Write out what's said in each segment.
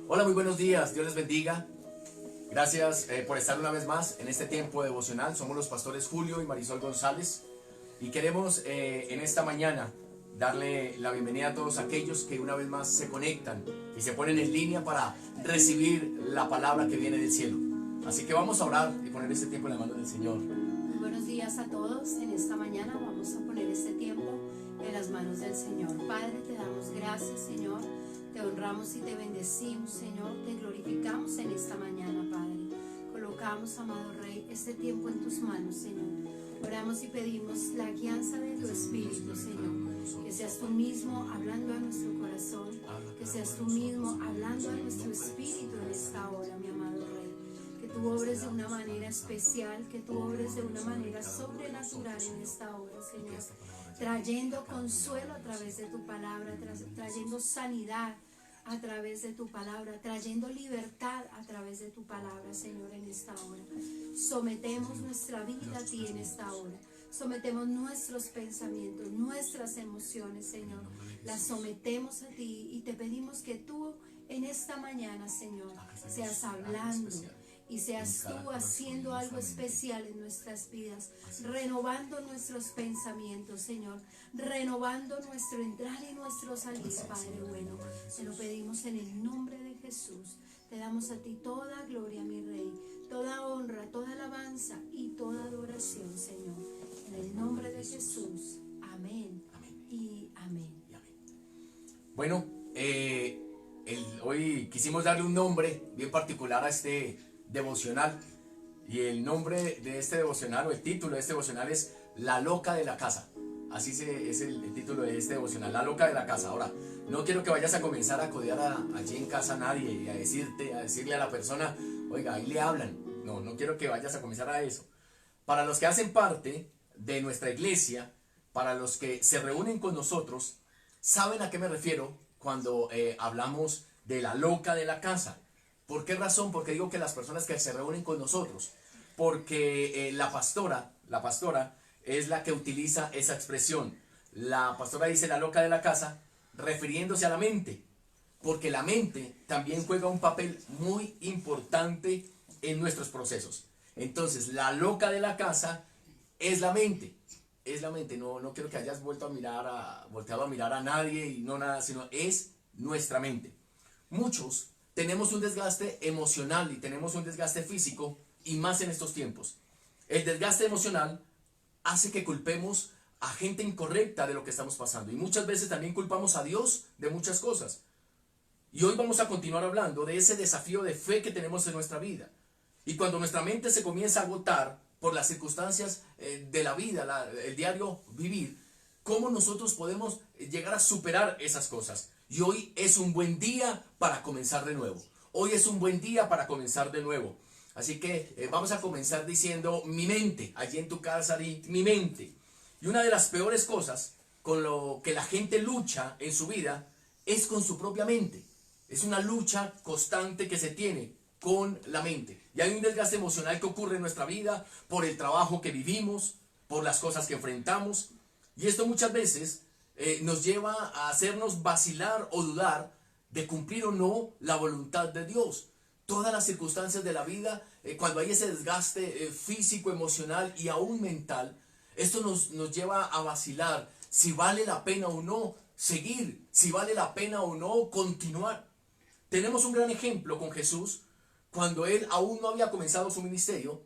Hola, muy buenos días, Dios les bendiga. Gracias por estar una vez más en este tiempo devocional. Somos los pastores Julio y Marisol González y queremos en esta mañana darle la bienvenida a todos aquellos que una vez más se conectan y se ponen en línea para recibir la palabra que viene del cielo. Así que vamos a orar y poner este tiempo en las manos del Señor. Muy buenos días a todos. En esta mañana vamos a poner este tiempo en las manos del Señor. Padre, te damos gracias, Señor. Te honramos y te bendecimos, Señor. Te glorificamos en esta mañana, Padre. Colocamos, amado Rey, este tiempo en tus manos, Señor. Oramos y pedimos la guianza de tu Espíritu, Señor. Que seas tú mismo hablando a nuestro corazón. Que seas tú mismo hablando a nuestro espíritu en esta hora, mi amado Rey. Que tú obres de una manera especial, que tú obres de una manera sobrenatural en esta hora, Señor. Trayendo consuelo a través de tu palabra, trayendo sanidad a través de tu palabra, trayendo libertad a través de tu palabra, Señor, en esta hora. Sometemos nuestra vida a ti en esta hora. Sometemos nuestros pensamientos, nuestras emociones, Señor. Las sometemos a ti y te pedimos que tú en esta mañana, Señor, seas hablando y seas tú haciendo algo especial en nuestras vidas, renovando nuestros pensamientos, Señor, renovando nuestro entrar y nuestro salir, Padre bueno. Te lo pedimos en el nombre de Jesús. Te damos a ti toda gloria, mi Rey, toda honra, toda alabanza y toda adoración, Señor. En el nombre de Jesús. Amén. Y amén. Bueno, hoy quisimos darle un nombre bien particular a este devocional, y el nombre de este devocional, o el título de este devocional, es La Loca de la Casa. Así es el título de este devocional, La Loca de la Casa. Ahora, no quiero que vayas a comenzar a codear allí en casa a nadie y a decirle a la persona, oiga, ahí le hablan. No quiero que vayas a comenzar a eso. Para los que hacen parte de nuestra iglesia, para los que se reúnen con nosotros, saben a qué me refiero cuando hablamos de la loca de la casa. ¿Por qué razón? Porque digo que las personas que se reúnen con nosotros, porque la pastora es la que utiliza esa expresión. La pastora dice la loca de la casa, refiriéndose a la mente, porque la mente también juega un papel muy importante en nuestros procesos. Entonces, la loca de la casa es la mente. Es la mente. No quiero que hayas volteado a mirar a nadie y no nada, sino es nuestra mente. Muchos tenemos un desgaste emocional y tenemos un desgaste físico, y más en estos tiempos. El desgaste emocional hace que culpemos a gente incorrecta de lo que estamos pasando, y muchas veces también culpamos a Dios de muchas cosas. Y hoy vamos a continuar hablando de ese desafío de fe que tenemos en nuestra vida. Y cuando nuestra mente se comienza a agotar por las circunstancias de la vida, el diario vivir, ¿cómo nosotros podemos llegar a superar esas cosas? Y hoy es un buen día para comenzar de nuevo. Hoy es un buen día para comenzar de nuevo. Así que vamos a comenzar diciendo mi mente. Allí en tu casa di mi mente. Y una de las peores cosas con lo que la gente lucha en su vida es con su propia mente. Es una lucha constante que se tiene con la mente. Y hay un desgaste emocional que ocurre en nuestra vida por el trabajo que vivimos, por las cosas que enfrentamos. Y esto muchas veces nos lleva a hacernos vacilar o dudar de cumplir o no la voluntad de Dios. Todas las circunstancias de la vida, cuando hay ese desgaste físico, emocional y aún mental, esto nos lleva a vacilar si vale la pena o no seguir, si vale la pena o no continuar. Tenemos un gran ejemplo con Jesús, cuando él aún no había comenzado su ministerio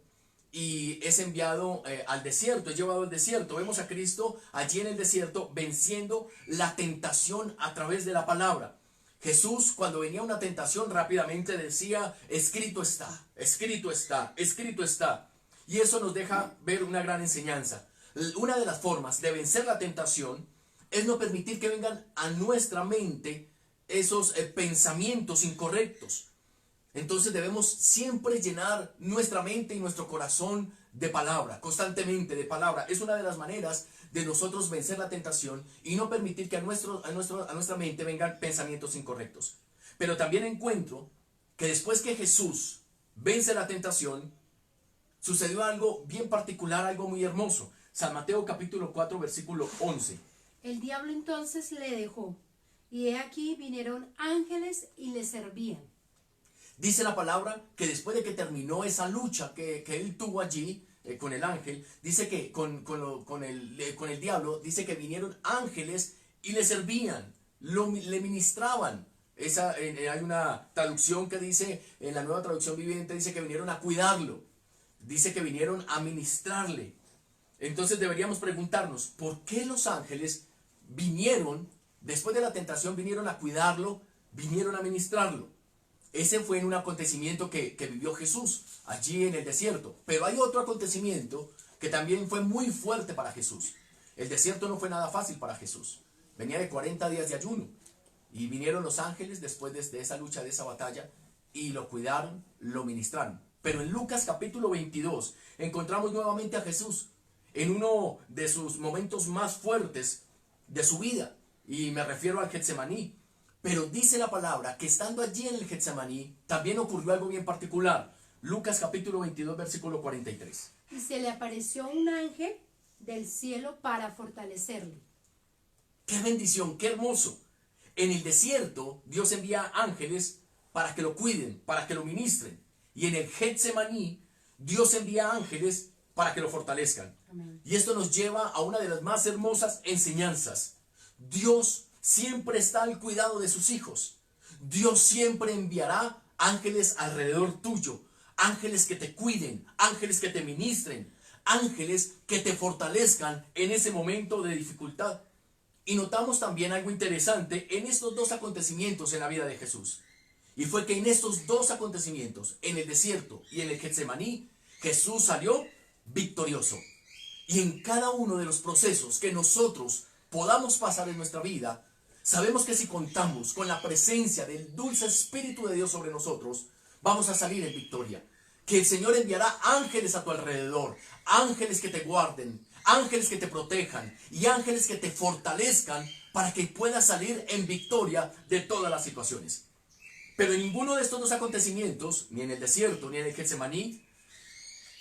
y es enviado al desierto, es llevado al desierto. Vemos a Cristo allí en el desierto venciendo la tentación a través de la palabra. Jesús, cuando venía una tentación, rápidamente decía, escrito está, escrito está, escrito está. Y eso nos deja ver una gran enseñanza. Una de las formas de vencer la tentación es no permitir que vengan a nuestra mente esos pensamientos incorrectos. Entonces debemos siempre llenar nuestra mente y nuestro corazón de palabra, constantemente de palabra. Es una de las maneras de nosotros vencer la tentación y no permitir que a nuestra mente vengan pensamientos incorrectos. Pero también encuentro que después que Jesús vence la tentación, sucedió algo bien particular, algo muy hermoso. San Mateo capítulo 4 versículo 11. El diablo entonces le dejó, y he aquí vinieron ángeles y le servían. Dice la palabra que después de que terminó esa lucha que él tuvo allí con el ángel, dice que con el diablo, dice que vinieron ángeles y le servían, le ministraban. Hay una traducción que dice, en la Nueva Traducción Viviente, dice que vinieron a cuidarlo, dice que vinieron a ministrarle. Entonces deberíamos preguntarnos, ¿por qué los ángeles vinieron, después de la tentación, vinieron a cuidarlo, vinieron a ministrarlo? Ese fue en un acontecimiento que vivió Jesús allí en el desierto. Pero hay otro acontecimiento que también fue muy fuerte para Jesús. El desierto no fue nada fácil para Jesús. Venía de 40 días de ayuno. Y vinieron los ángeles después de esa lucha, de esa batalla, y lo cuidaron, lo ministraron. Pero en Lucas capítulo 22 encontramos nuevamente a Jesús en uno de sus momentos más fuertes de su vida. Y me refiero al Getsemaní. Pero dice la palabra que estando allí en el Getsemaní, también ocurrió algo bien particular. Lucas capítulo 22, versículo 43. Y se le apareció un ángel del cielo para fortalecerle. ¡Qué bendición! ¡Qué hermoso! En el desierto, Dios envía ángeles para que lo cuiden, para que lo ministren. Y en el Getsemaní, Dios envía ángeles para que lo fortalezcan. Amén. Y esto nos lleva a una de las más hermosas enseñanzas. Dios siempre está al cuidado de sus hijos. Dios siempre enviará ángeles alrededor tuyo, ángeles que te cuiden, ángeles que te ministren, ángeles que te fortalezcan en ese momento de dificultad. Y notamos también algo interesante en estos dos acontecimientos en la vida de Jesús. Y fue que en estos dos acontecimientos, en el desierto y en el Getsemaní, Jesús salió victorioso. Y en cada uno de los procesos que nosotros podamos pasar en nuestra vida, sabemos que si contamos con la presencia del dulce Espíritu de Dios sobre nosotros, vamos a salir en victoria. Que el Señor enviará ángeles a tu alrededor, ángeles que te guarden, ángeles que te protejan y ángeles que te fortalezcan para que puedas salir en victoria de todas las situaciones. Pero en ninguno de estos dos acontecimientos, ni en el desierto ni en el Getsemaní,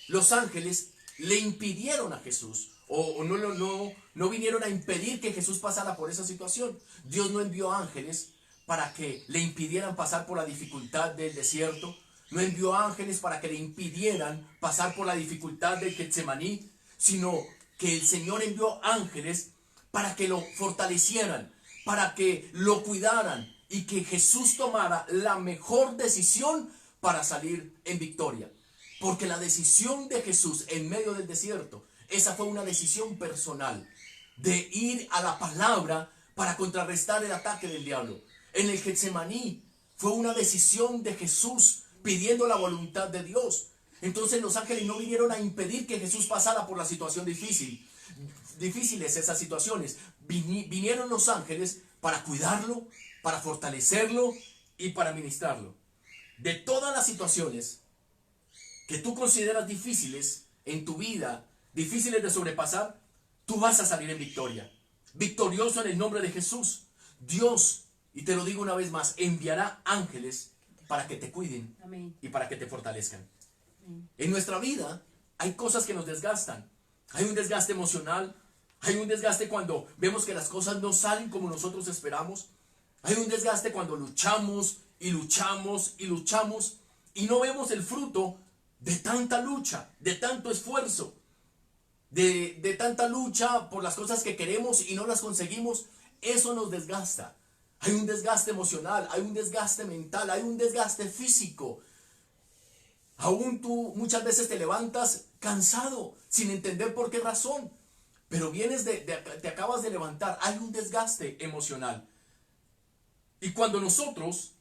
los ángeles le impidieron a Jesús o no vinieron a impedir que Jesús pasara por esa situación. Dios no envió ángeles para que le impidieran pasar por la dificultad del desierto. No envió ángeles para que le impidieran pasar por la dificultad del Getsemaní, sino que el Señor envió ángeles para que lo fortalecieran, para que lo cuidaran y que Jesús tomara la mejor decisión para salir en victoria. Porque la decisión de Jesús en medio del desierto, esa fue una decisión personal, de ir a la palabra para contrarrestar el ataque del diablo. En el Getsemaní fue una decisión de Jesús pidiendo la voluntad de Dios. Entonces los ángeles no vinieron a impedir que Jesús pasara por la situación difíciles esas situaciones. Vinieron los ángeles para cuidarlo, para fortalecerlo y para ministrarlo. De todas las situaciones que tú consideras difíciles en tu vida, difíciles de sobrepasar, tú vas a salir en victoria. Victorioso en el nombre de Jesús. Dios, y te lo digo una vez más, enviará ángeles para que te cuiden. Amén. Y para que te fortalezcan. Amén. En nuestra vida hay cosas que nos desgastan. Hay un desgaste emocional. Hay un desgaste cuando vemos que las cosas no salen como nosotros esperamos. Hay un desgaste cuando luchamos y luchamos y luchamos y no vemos el fruto de tanta lucha, de tanto esfuerzo, de tanta lucha por las cosas que queremos y no las conseguimos. Eso nos desgasta. Hay un desgaste emocional, hay un desgaste mental, hay un desgaste físico. Aún tú muchas veces te levantas cansado, sin entender por qué razón. Pero te acabas de levantar, hay un desgaste emocional. Y cuando nosotros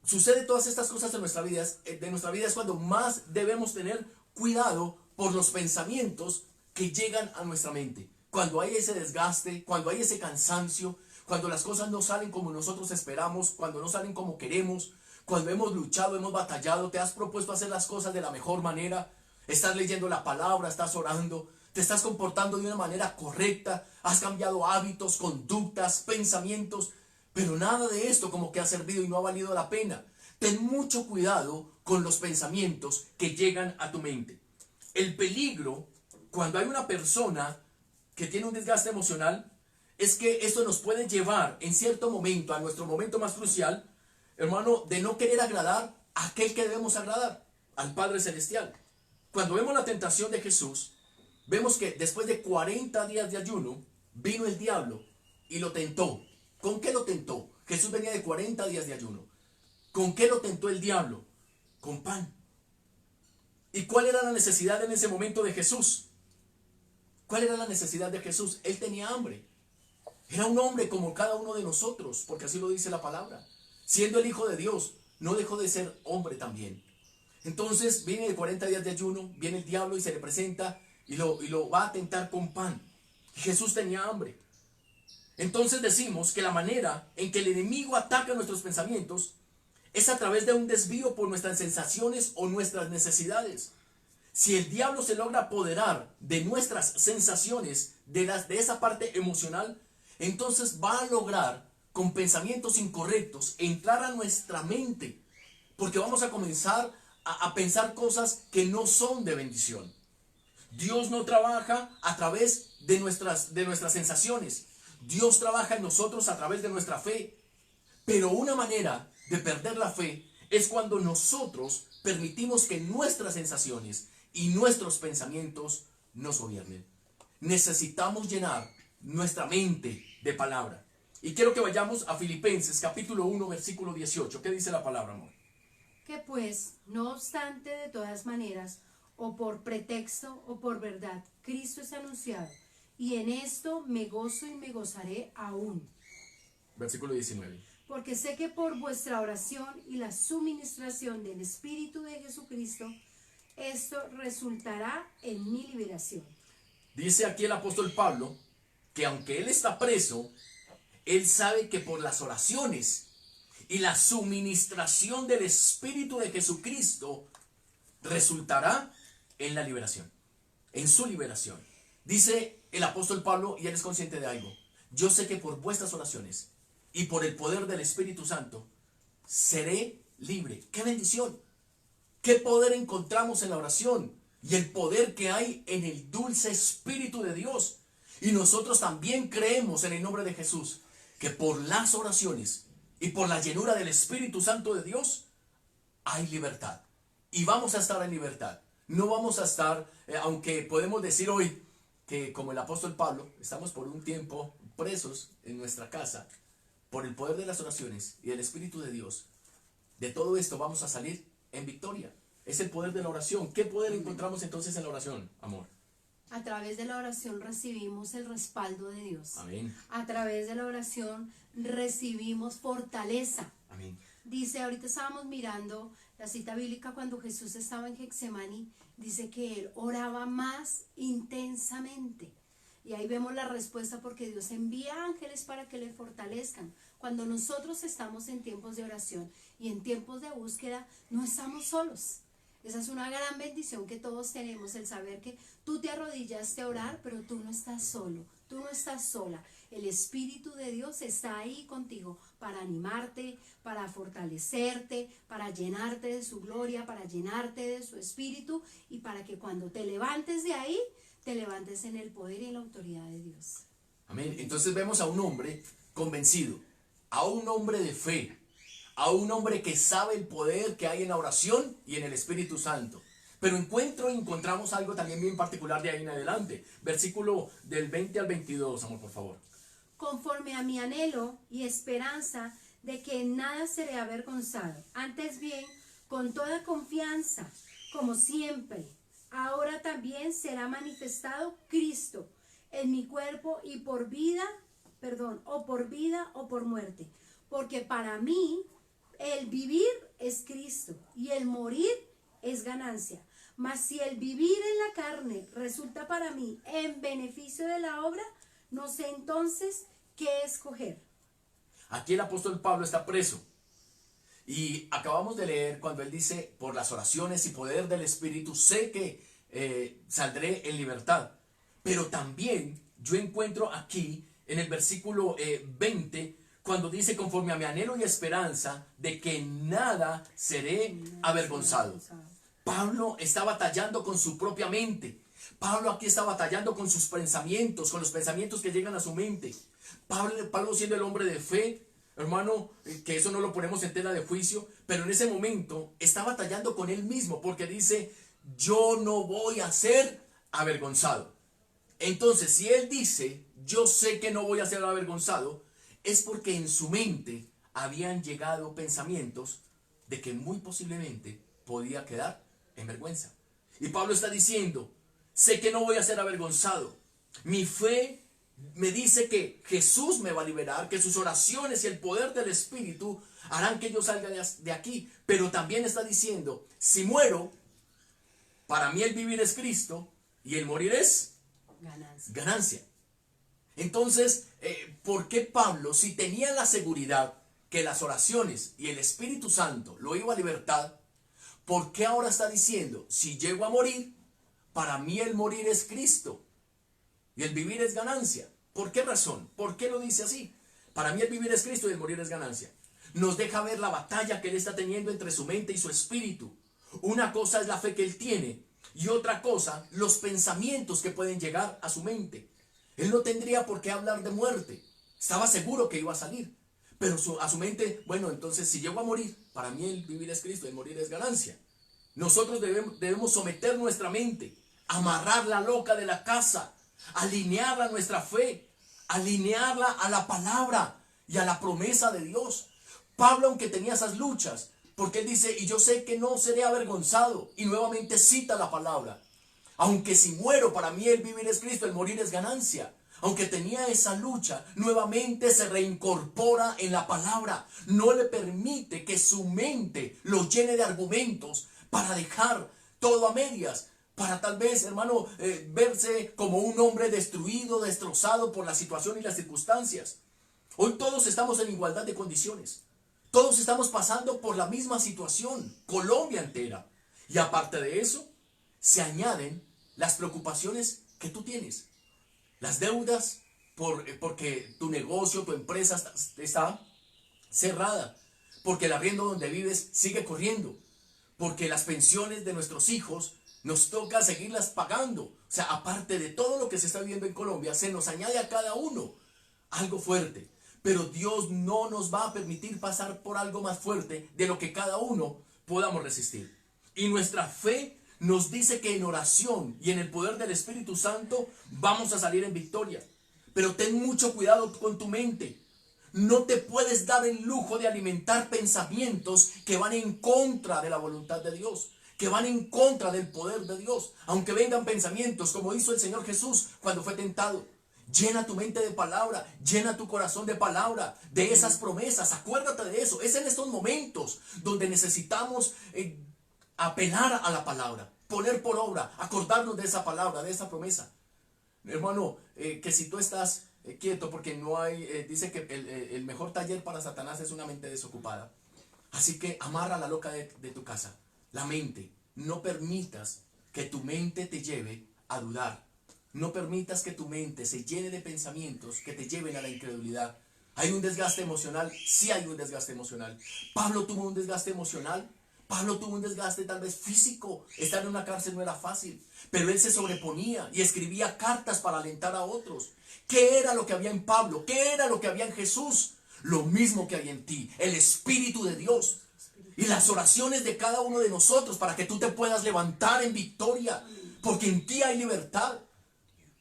sucede todas estas cosas en nuestra vida es cuando más debemos tener cuidado por los pensamientos que llegan a nuestra mente. Cuando hay ese desgaste, cuando hay ese cansancio, cuando las cosas no salen como nosotros esperamos, cuando no salen como queremos, cuando hemos luchado, hemos batallado, te has propuesto hacer las cosas de la mejor manera, estás leyendo la palabra, estás orando, te estás comportando de una manera correcta, has cambiado hábitos, conductas, pensamientos, pero nada de esto como que ha servido y no ha valido la pena. Ten mucho cuidado con los pensamientos que llegan a tu mente. El peligro, cuando hay una persona que tiene un desgaste emocional, es que esto nos puede llevar en cierto momento, a nuestro momento más crucial, hermano, de no querer agradar aquel que debemos agradar, al Padre Celestial. Cuando vemos la tentación de Jesús, vemos que después de 40 días de ayuno, vino el diablo y lo tentó. ¿Con qué lo tentó? Jesús venía de 40 días de ayuno. ¿Con qué lo tentó el diablo? Con pan. ¿Y cuál era la necesidad en ese momento de Jesús? ¿Cuál era la necesidad de Jesús? Él tenía hambre. Era un hombre como cada uno de nosotros, porque así lo dice la palabra. Siendo el Hijo de Dios, no dejó de ser hombre también. Entonces viene de 40 días de ayuno, viene el diablo y se le presenta y lo va a tentar con pan. Y Jesús tenía hambre. Entonces decimos que la manera en que el enemigo ataca nuestros pensamientos es a través de un desvío por nuestras sensaciones o nuestras necesidades. Si el diablo se logra apoderar de nuestras sensaciones, de esa parte emocional, entonces va a lograr con pensamientos incorrectos entrar a nuestra mente, porque vamos a comenzar a pensar cosas que no son de bendición. Dios no trabaja a través de nuestras sensaciones. Dios trabaja en nosotros a través de nuestra fe. Pero una manera de perder la fe es cuando nosotros permitimos que nuestras sensaciones y nuestros pensamientos nos gobiernen. Necesitamos llenar nuestra mente de palabra. Y quiero que vayamos a Filipenses capítulo 1 versículo 18. ¿Qué dice la palabra, amor? Que pues, no obstante, de todas maneras, o por pretexto o por verdad, Cristo es anunciado, y en esto me gozo y me gozaré aún. Versículo 19. Porque sé que por vuestra oración y la suministración del Espíritu de Jesucristo, esto resultará en mi liberación. Dice aquí el apóstol Pablo que aunque él está preso, él sabe que por las oraciones y la suministración del Espíritu de Jesucristo resultará en la liberación, en su liberación. Dice el apóstol Pablo, y él es consciente de algo: yo sé que por vuestras oraciones y por el poder del Espíritu Santo seré libre. ¡Qué bendición! ¿Qué poder encontramos en la oración? Y el poder que hay en el dulce Espíritu de Dios. Y nosotros también creemos en el nombre de Jesús que por las oraciones y por la llenura del Espíritu Santo de Dios hay libertad. Y vamos a estar en libertad. No vamos a estar, aunque podemos decir hoy que como el apóstol Pablo, estamos por un tiempo presos en nuestra casa, por el poder de las oraciones y del Espíritu de Dios. De todo esto vamos a salir en victoria. Es el poder de la oración. ¿Qué poder encontramos entonces en la oración, amor? A través de la oración recibimos el respaldo de Dios. Amén. A través de la oración recibimos fortaleza. Amén. Dice, ahorita estábamos mirando la cita bíblica cuando Jesús estaba en Getsemaní, dice que él oraba más intensamente. Y ahí vemos la respuesta, porque Dios envía ángeles para que le fortalezcan. Cuando nosotros estamos en tiempos de oración y en tiempos de búsqueda, no estamos solos. Esa es una gran bendición que todos tenemos, el saber que tú te arrodillaste a orar, pero tú no estás solo, tú no estás sola. El Espíritu de Dios está ahí contigo para animarte, para fortalecerte, para llenarte de su gloria, para llenarte de su Espíritu, y para que cuando te levantes de ahí, te levantes en el poder y en la autoridad de Dios. Amén. Entonces vemos a un hombre convencido, a un hombre de fe, a un hombre que sabe el poder que hay en la oración y en el Espíritu Santo. Pero encontramos algo también bien particular de ahí en adelante. Versículo del 20 al 22, amor, por favor. Conforme a mi anhelo y esperanza de que en nada seré avergonzado, antes bien, con toda confianza, como siempre, ahora también será manifestado Cristo en mi cuerpo, y por vida o por muerte. Porque para mí el vivir es Cristo y el morir es ganancia. Mas si el vivir en la carne resulta para mí en beneficio de la obra, no sé entonces qué escoger. Aquí el apóstol Pablo está preso. Y acabamos de leer cuando él dice, por las oraciones y poder del Espíritu, sé que saldré en libertad. Pero también yo encuentro aquí en el versículo 20, cuando dice, conforme a mi anhelo y esperanza de que en nada seré avergonzado. Pablo está batallando con su propia mente. Pablo aquí está batallando con sus pensamientos, con los pensamientos que llegan a su mente. Pablo siendo el hombre de fe, hermano, que eso no lo ponemos en tela de juicio, pero en ese momento está batallando con él mismo porque dice, yo no voy a ser avergonzado. Entonces, si él dice, yo sé que no voy a ser avergonzado, es porque en su mente habían llegado pensamientos de que muy posiblemente podía quedar en vergüenza. Y Pablo está diciendo, sé que no voy a ser avergonzado. Mi fe me dice que Jesús me va a liberar, que sus oraciones y el poder del Espíritu harán que yo salga de aquí. Pero también está diciendo, si muero, para mí el vivir es Cristo y el morir es ganancia. Entonces, ¿por qué Pablo, si tenía la seguridad que las oraciones y el Espíritu Santo lo iba a libertar, por qué ahora está diciendo, si llego a morir, para mí el morir es Cristo y el vivir es ganancia? ¿Por qué razón? ¿Por qué lo dice así? Para mí el vivir es Cristo y el morir es ganancia. Nos deja ver la batalla que él está teniendo entre su mente y su espíritu. Una cosa es la fe que él tiene y otra cosa, los pensamientos que pueden llegar a su mente. Él no tendría por qué hablar de muerte. Estaba seguro que iba a salir. Pero a su mente, bueno, entonces si llego a morir, para mí el vivir es Cristo, el morir es ganancia. Nosotros debemos someter nuestra mente, amarrarla loca de la casa, alinearla a nuestra fe, alinearla a la palabra y a la promesa de Dios. Pablo, aunque tenía esas luchas, porque él dice, y yo sé que no seré avergonzado, y nuevamente cita la palabra. Aunque si muero, para mí el vivir es Cristo, el morir es ganancia. Aunque tenía esa lucha, nuevamente se reincorpora en la palabra. No le permite que su mente lo llene de argumentos para dejar todo a medias. Para tal vez, hermano, verse como un hombre destruido, destrozado por la situación y las circunstancias. Hoy todos estamos en igualdad de condiciones. Todos estamos pasando por la misma situación, Colombia entera. Y aparte de eso, se añaden las preocupaciones que tú tienes. Las deudas porque tu negocio, tu empresa está cerrada. Porque el arriendo donde vives sigue corriendo. Porque las pensiones de nuestros hijos nos toca seguirlas pagando. O sea, aparte de todo lo que se está viviendo en Colombia, se nos añade a cada uno algo fuerte. Pero Dios no nos va a permitir pasar por algo más fuerte de lo que cada uno podamos resistir. Y nuestra fe nos dice que en oración y en el poder del Espíritu Santo vamos a salir en victoria. Pero ten mucho cuidado con tu mente. No te puedes dar el lujo de alimentar pensamientos que van en contra de la voluntad de Dios, que van en contra del poder de Dios. Aunque vengan pensamientos como hizo el Señor Jesús cuando fue tentado. Llena tu mente de palabra, llena tu corazón de palabra, de esas promesas. Acuérdate de eso. Es en estos momentos donde necesitamos apelar a la palabra, poner por obra, acordarnos de esa palabra, de esa promesa. Hermano, que si tú estás quieto porque no hay, dice que el mejor taller para Satanás es una mente desocupada. Así que amarra la loca de tu casa, la mente. No permitas que tu mente te lleve a dudar. No permitas que tu mente se llene de pensamientos que te lleven a la incredulidad. ¿Hay un desgaste emocional? Sí hay un desgaste emocional. Pablo tuvo un desgaste emocional. Pablo tuvo un desgaste tal vez físico. Estar en una cárcel no era fácil. Pero él se sobreponía y escribía cartas para alentar a otros. ¿Qué era lo que había en Pablo? ¿Qué era lo que había en Jesús? Lo mismo que hay en ti. El Espíritu de Dios. Y las oraciones de cada uno de nosotros para que tú te puedas levantar en victoria. Porque en ti hay libertad.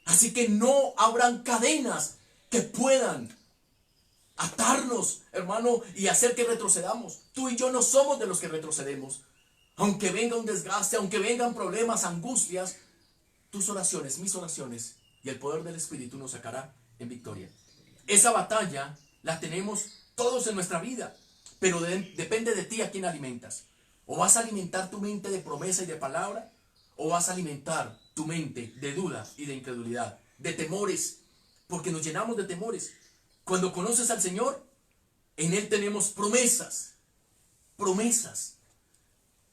Así que no habrán cadenas que puedan atarnos, hermano, y hacer que retrocedamos. Tú y yo no somos de los que retrocedemos. Aunque venga un desgaste, aunque vengan problemas, angustias, tus oraciones, mis oraciones y el poder del Espíritu nos sacará en victoria. Esa batalla la tenemos todos en nuestra vida, pero depende de ti a quién alimentas. O vas a alimentar tu mente de promesa y de palabra, o vas a alimentar tu mente de duda y de incredulidad, de temores, porque nos llenamos de temores. Cuando conoces al Señor, en Él tenemos promesas, promesas.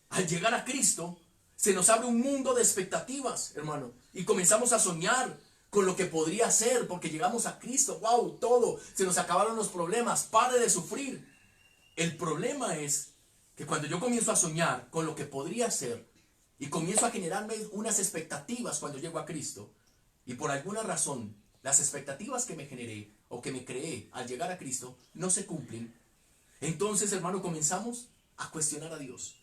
Al llegar a Cristo, se nos abre un mundo de expectativas, hermano, y comenzamos a soñar con lo que podría ser, porque llegamos a Cristo, wow, todo, se nos acabaron los problemas, pare de sufrir. El problema es que cuando yo comienzo a soñar con lo que podría ser, y comienzo a generarme unas expectativas cuando llego a Cristo, y por alguna razón las expectativas que me generé o que me creé al llegar a Cristo no se cumplen, Entonces, hermano, comenzamos a cuestionar a Dios,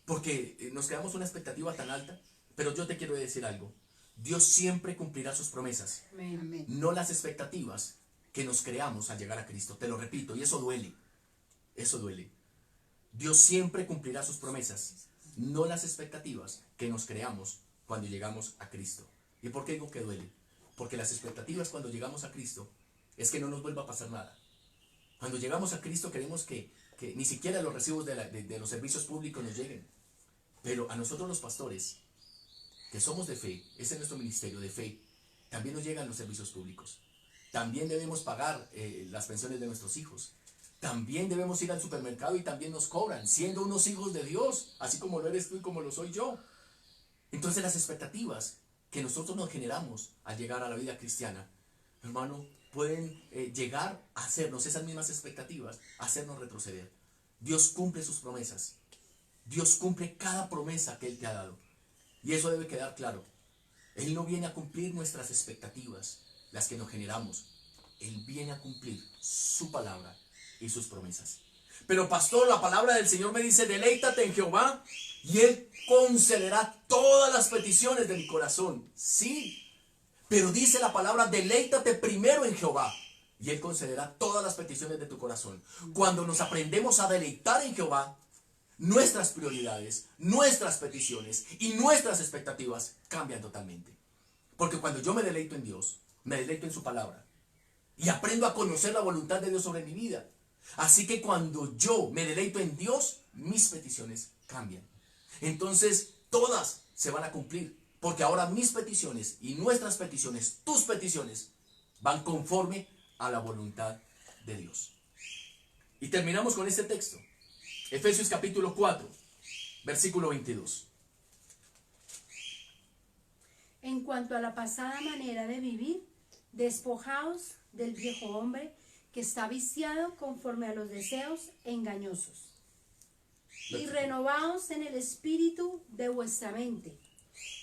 porque nos creamos una expectativa tan alta, pero yo te quiero decir algo. Dios siempre cumplirá sus promesas, Amén. no las expectativas que nos creamos al llegar a Cristo. Te lo repito, y eso duele, eso duele. Dios siempre cumplirá sus promesas, no las expectativas que nos creamos cuando llegamos a Cristo. ¿Y por qué digo que duele? Porque las expectativas cuando llegamos a Cristo es que no nos vuelva a pasar nada. Cuando llegamos a Cristo queremos que ni siquiera los recibos de los servicios públicos nos lleguen. Pero a nosotros los pastores, que somos de fe, ese es nuestro ministerio de fe, también nos llegan los servicios públicos. También debemos pagar las pensiones de nuestros hijos. También debemos ir al supermercado y también nos cobran, siendo unos hijos de Dios, así como lo eres tú y como lo soy yo. Entonces las expectativas que nosotros nos generamos al llegar a la vida cristiana, hermano, pueden llegar a hacernos esas mismas expectativas, hacernos retroceder. Dios cumple sus promesas. Dios cumple cada promesa que Él te ha dado. Y eso debe quedar claro. Él no viene a cumplir nuestras expectativas, las que nos generamos. Él viene a cumplir su palabra y sus promesas. Pero pastor, la palabra del Señor me dice, deleítate en Jehová y Él concederá todas las peticiones de mi corazón. Sí, pero dice la palabra, deleítate primero en Jehová y Él concederá todas las peticiones de tu corazón. Cuando nos aprendemos a deleitar en Jehová, nuestras prioridades, nuestras peticiones y nuestras expectativas cambian totalmente. Porque cuando yo me deleito en Dios, me deleito en su palabra y aprendo a conocer la voluntad de Dios sobre mi vida. Así que cuando yo me deleito en Dios, mis peticiones cambian. Entonces todas se van a cumplir, porque ahora mis peticiones y nuestras peticiones, tus peticiones, van conforme a la voluntad de Dios. Y terminamos con este texto. Efesios capítulo 4, versículo 22. En cuanto a la pasada manera de vivir, despojaos del viejo hombre que está viciado conforme a los deseos engañosos. Y renovaos en el espíritu de vuestra mente,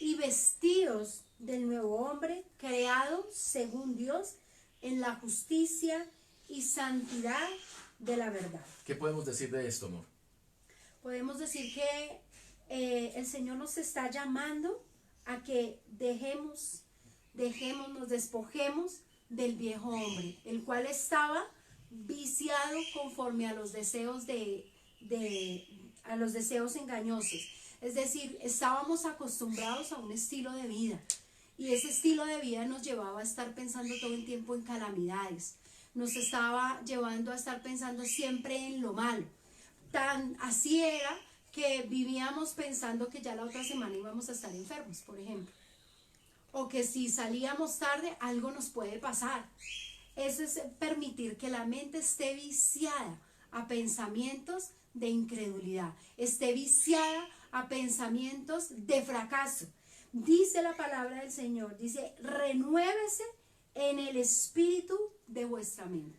y vestíos del nuevo hombre creado según Dios en la justicia y santidad de la verdad. ¿Qué podemos decir de esto, amor? Podemos decir que el Señor nos está llamando a que nos despojemos del viejo hombre, el cual estaba viciado conforme a los deseos a los deseos engañosos. Es decir, estábamos acostumbrados a un estilo de vida y ese estilo de vida nos llevaba a estar pensando todo el tiempo en calamidades, nos estaba llevando a estar pensando siempre en lo malo. Tan así era que vivíamos pensando que ya la otra semana íbamos a estar enfermos, por ejemplo, o que si salíamos tarde algo nos puede pasar. Eso es permitir que la mente esté viciada a pensamientos de incredulidad, esté viciada a pensamientos de fracaso. Dice la palabra del Señor, dice, renuévese en el espíritu de vuestra mente.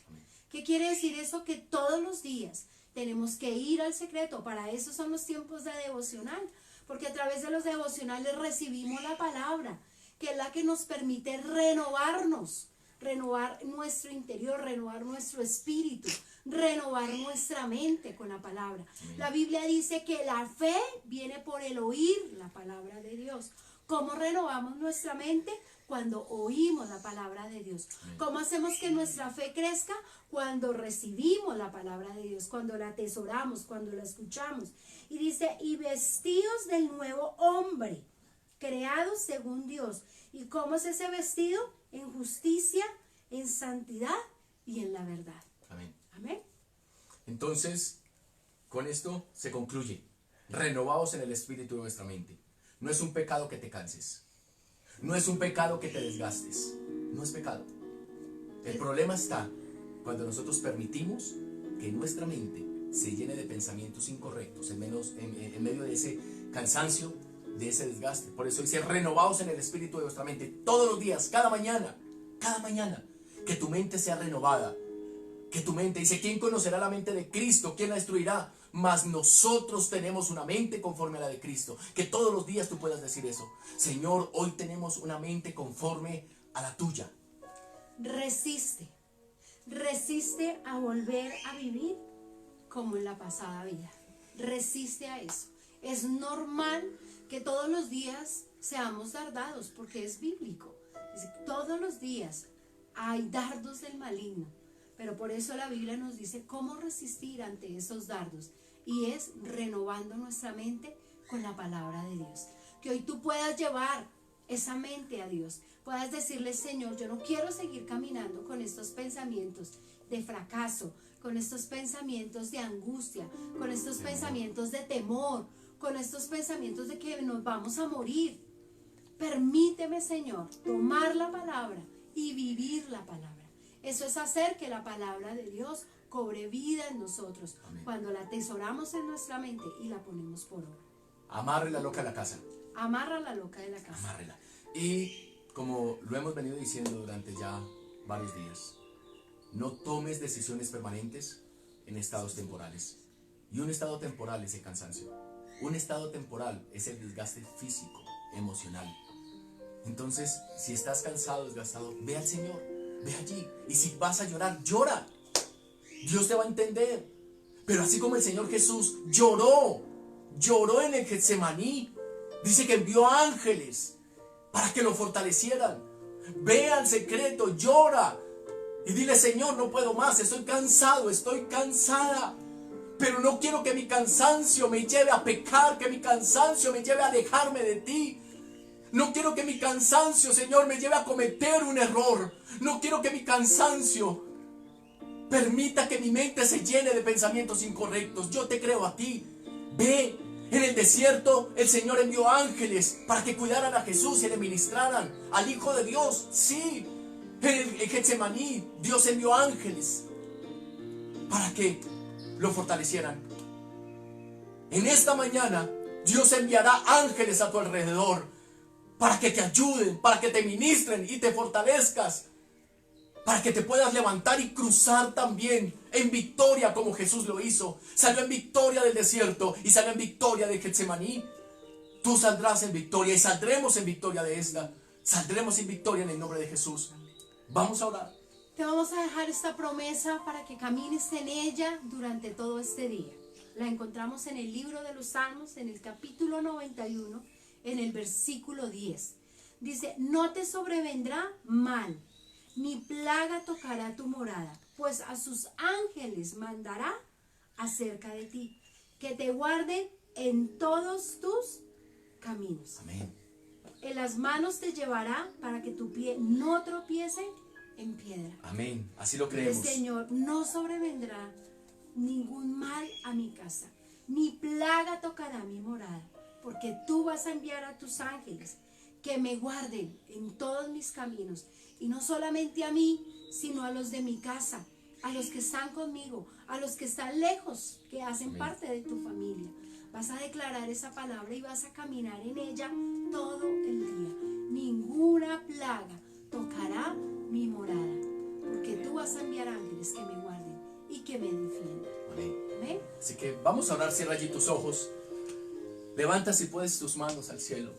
¿Qué quiere decir eso? Que todos los días tenemos que ir al secreto. Para eso son los tiempos de devocional, porque a través de los devocionales recibimos la palabra, que es la que nos permite renovarnos, renovar nuestro interior, renovar nuestro espíritu, renovar nuestra mente con la palabra. La Biblia dice que la fe viene por el oír la palabra de Dios. ¿Cómo renovamos nuestra mente? Cuando oímos la palabra de Dios. ¿Cómo hacemos que nuestra fe crezca? Cuando recibimos la palabra de Dios, cuando la atesoramos, cuando la escuchamos. Y dice, y vestidos del nuevo hombre, creados según Dios. ¿Y cómo es ese vestido? En justicia, en santidad y en la verdad. Amén. Amén. Entonces, con esto se concluye. Renovaos en el espíritu de vuestra mente. No es un pecado que te canses. No es un pecado que te desgastes. No es pecado. El problema está cuando nosotros permitimos que nuestra mente se llene de pensamientos incorrectos en medio de ese cansancio, de ese desgaste. Por eso dice, renovaos en el espíritu de vuestra mente. Todos los días, cada mañana, que tu mente sea renovada. Que tu mente, dice, ¿quién conocerá la mente de Cristo? ¿Quién la destruirá? Mas nosotros tenemos una mente conforme a la de Cristo. Que todos los días tú puedas decir eso. Señor, hoy tenemos una mente conforme a la tuya. Resiste a volver a vivir como en la pasada vida. Resiste a eso. Es normal que todos los días seamos dardados, porque es bíblico. Todos los días hay dardos del maligno, pero por eso la Biblia nos dice cómo resistir ante esos dardos, y es renovando nuestra mente con la palabra de Dios. Que hoy tú puedas llevar esa mente a Dios, puedas decirle: Señor, yo no quiero seguir caminando con estos pensamientos de fracaso, con estos pensamientos de angustia, con estos pensamientos de temor, con estos pensamientos de que nos vamos a morir. Permíteme, Señor, tomar la palabra y vivir la palabra. Eso es hacer que la palabra de Dios cobre vida en nosotros. Amén. Cuando la atesoramos en nuestra mente y la ponemos por obra. Amarre la loca a la casa. Amarra la loca de la casa. Amárrela. Y como lo hemos venido diciendo durante ya varios días, no tomes decisiones permanentes en estados temporales. Y un estado temporal es el cansancio. Un estado temporal es el desgaste físico, emocional. Entonces, si estás cansado, desgastado, ve al Señor, ve allí. Y si vas a llorar, llora. Dios te va a entender. Pero así como el Señor Jesús lloró en el Getsemaní, dice que envió ángeles para que lo fortalecieran. Ve al secreto, llora y dile: Señor, no puedo más, estoy cansado, estoy cansada. Pero no quiero que mi cansancio me lleve a pecar, que mi cansancio me lleve a alejarme de ti. No quiero que mi cansancio, Señor, me lleve a cometer un error. No quiero que mi cansancio permita que mi mente se llene de pensamientos incorrectos. Yo te creo a ti. Ve, en el desierto el Señor envió ángeles para que cuidaran a Jesús y le ministraran al Hijo de Dios. Sí, en el Getsemaní Dios envió ángeles para que lo fortalecieran. En esta mañana Dios enviará ángeles a tu alrededor para que te ayuden, para que te ministren y te fortalezcas, para que te puedas levantar y cruzar también en victoria como Jesús lo hizo. Salió en victoria del desierto y salió en victoria de Getsemaní. Tú saldrás en victoria y saldremos en victoria de esta. Saldremos en victoria en el nombre de Jesús. Vamos a orar. Te vamos a dejar esta promesa para que camines en ella durante todo este día. La encontramos en el libro de los Salmos, en el capítulo 91, en el versículo 10. Dice: no te sobrevendrá mal, ni plaga tocará tu morada, pues a sus ángeles mandará acerca de ti, que te guarden en todos tus caminos. Amén. En las manos te llevará para que tu pie no tropiece en piedra. Amén. Así lo creemos. El Señor, no sobrevendrá ningún mal a mi casa, ni plaga tocará mi morada, porque tú vas a enviar a tus ángeles que me guarden en todos mis caminos, y no solamente a mí, sino a los de mi casa, a los que están conmigo, a los que están lejos, que hacen Amén. parte de tu familia. Vas a declarar esa palabra y vas a caminar en ella todo el día. Ninguna plaga tocará mi morada, porque tú vas a enviar ángeles que me guarden y que me defiendan. Amén. ¿Amén? Así que vamos a orar. Cierra allí tus ojos. Levanta si puedes tus manos al cielo.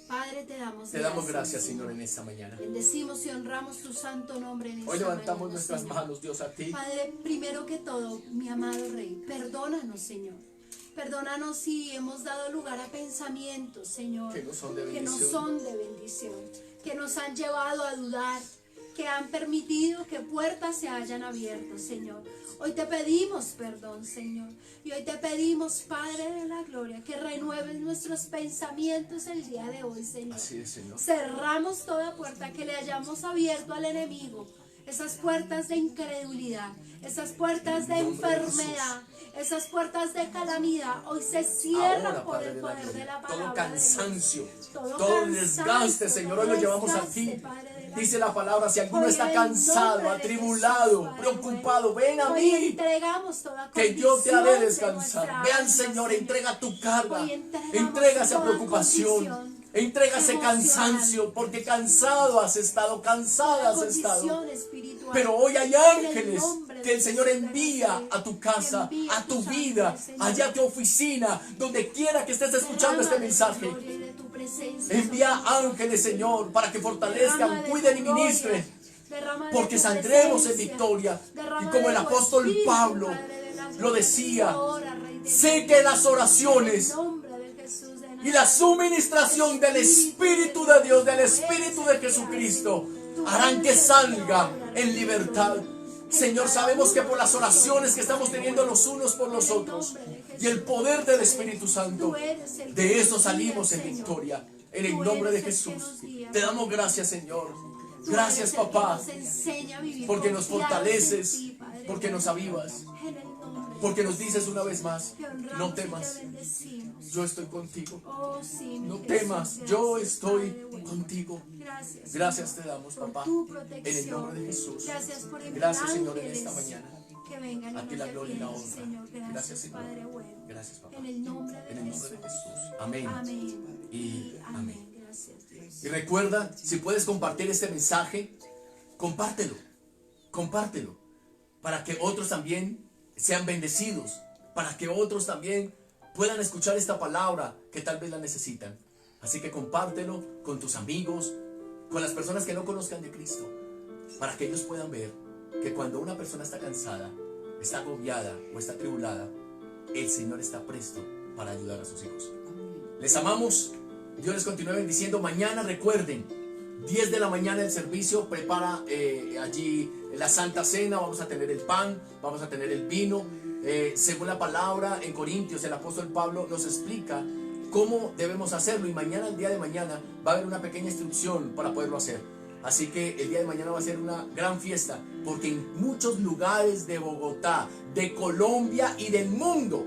Padre, te damos Gracias, Señor, en esta mañana. Bendecimos y honramos tu santo nombre en esta Hoy levantamos mañana, nuestras Señor. manos, Dios, a ti. Padre, primero que todo, mi amado Rey, perdónanos, Señor. Perdónanos si hemos dado lugar a pensamientos, Señor, Que no son de que no bendición. son de bendición, que nos han llevado a dudar, que han permitido que puertas se hayan abierto, Señor. Hoy te pedimos perdón, Señor. Y hoy te pedimos, Padre de la gloria, que renueves nuestros pensamientos el día de hoy, Señor. Así es, Señor. Cerramos toda puerta que le hayamos abierto al enemigo. Esas puertas de incredulidad, esas puertas de En el nombre de enfermedad, esas puertas de calamidad, hoy se cierran Ahora, por Padre el de la poder de gloria, la todo palabra cansancio, de Dios. todo cansancio, desgaste, Señor, hoy lo todo llevamos a desgaste, ti. Padre de la Dice la palabra: si alguno Hoy está en el cansado, nombre de atribulado, Jesús, Padre preocupado, ven a Hoy mí, entregamos toda que yo te condición haré de descansar. nuestra Vean, alma, Señor, entrega tu carga, Hoy entregamos entrega esa toda preocupación, condición entrega ese emocional, cansancio, porque cansado has estado, cansada has estado. condición espiritual. Pero hoy hay En el ángeles nombre que el de Señor Jesús de envía Nazaret, a tu casa, envía a tu tus vida, ángeles, Señor. allá a tu oficina, donde quiera que estés escuchando este Derrama de tu mensaje. gloria y de tu presencia Envía sobre nosotros, ángeles, Señor, para que Derrama fortalezcan, de cuiden tu y gloria ministren Derrama de porque tu saldremos en presencia. victoria. Derrama Y como de el tu apóstol espíritu, Pablo Padre de la lo gloria. decía, Ahora, Rey de sé gloria. que las oraciones En el nombre de Jesús de y Nazaret. la suministración del Espíritu de Dios, del Espíritu de Jesucristo, harán que salga en libertad. Señor, sabemos que por las oraciones que estamos teniendo los unos por los otros y el poder del Espíritu Santo, de eso salimos en victoria. En el nombre de Jesús, te damos gracias, Señor. Gracias, papá, porque nos fortaleces, porque nos avivas, porque nos dices una vez más, no temas, yo estoy contigo. No temas, yo estoy contigo. Gracias te damos, papá, en el nombre de Jesús. Gracias, Señor, en esta mañana. A ti la gloria y la honra. Gracias, Señor. Gracias, papá. En el nombre de Jesús. Amén. Amén. Y amén. Gracias, Dios. Y recuerda, si puedes compartir este mensaje, compártelo. Compártelo. Para que otros también sean bendecidos. Para que otros también puedan escuchar esta palabra que tal vez la necesitan. Así que compártelo con tus amigos, con las personas que no conozcan de Cristo, para que ellos puedan ver que cuando una persona está cansada, está agobiada o está atribulada, el Señor está presto para ayudar a sus hijos. Les amamos. Dios les continúe bendiciendo. Mañana recuerden, 10 de la mañana el servicio prepara allí la Santa Cena. Vamos a tener el pan, vamos a tener el vino. Según la palabra en Corintios, el apóstol Pablo nos explica cómo debemos hacerlo. Y mañana, el día de mañana, va a haber una pequeña instrucción para poderlo hacer. Así que el día de mañana va a ser una gran fiesta, porque en muchos lugares de Bogotá, de Colombia y del mundo,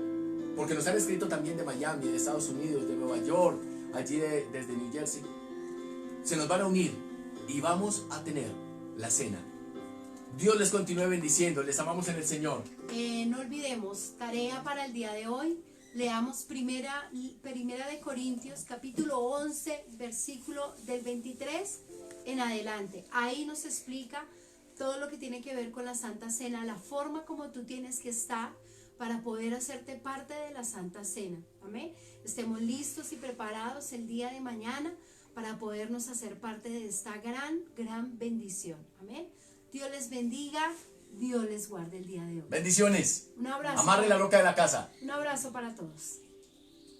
porque nos han escrito también de Miami, de Estados Unidos, de Nueva York, allí desde New Jersey, se nos van a unir y vamos a tener la cena. Dios les continúe bendiciendo, les amamos en el Señor. No olvidemos, tarea para el día de hoy, leamos primera de Corintios, capítulo 11, versículo del 23 en adelante. Ahí nos explica todo lo que tiene que ver con la Santa Cena, la forma como tú tienes que estar para poder hacerte parte de la Santa Cena. Amén. Estemos listos y preparados el día de mañana para podernos hacer parte de esta gran bendición. Amén. Dios les bendiga, Dios les guarde el día de hoy. Bendiciones. Un abrazo. Amarre la roca de la casa. Un abrazo para todos.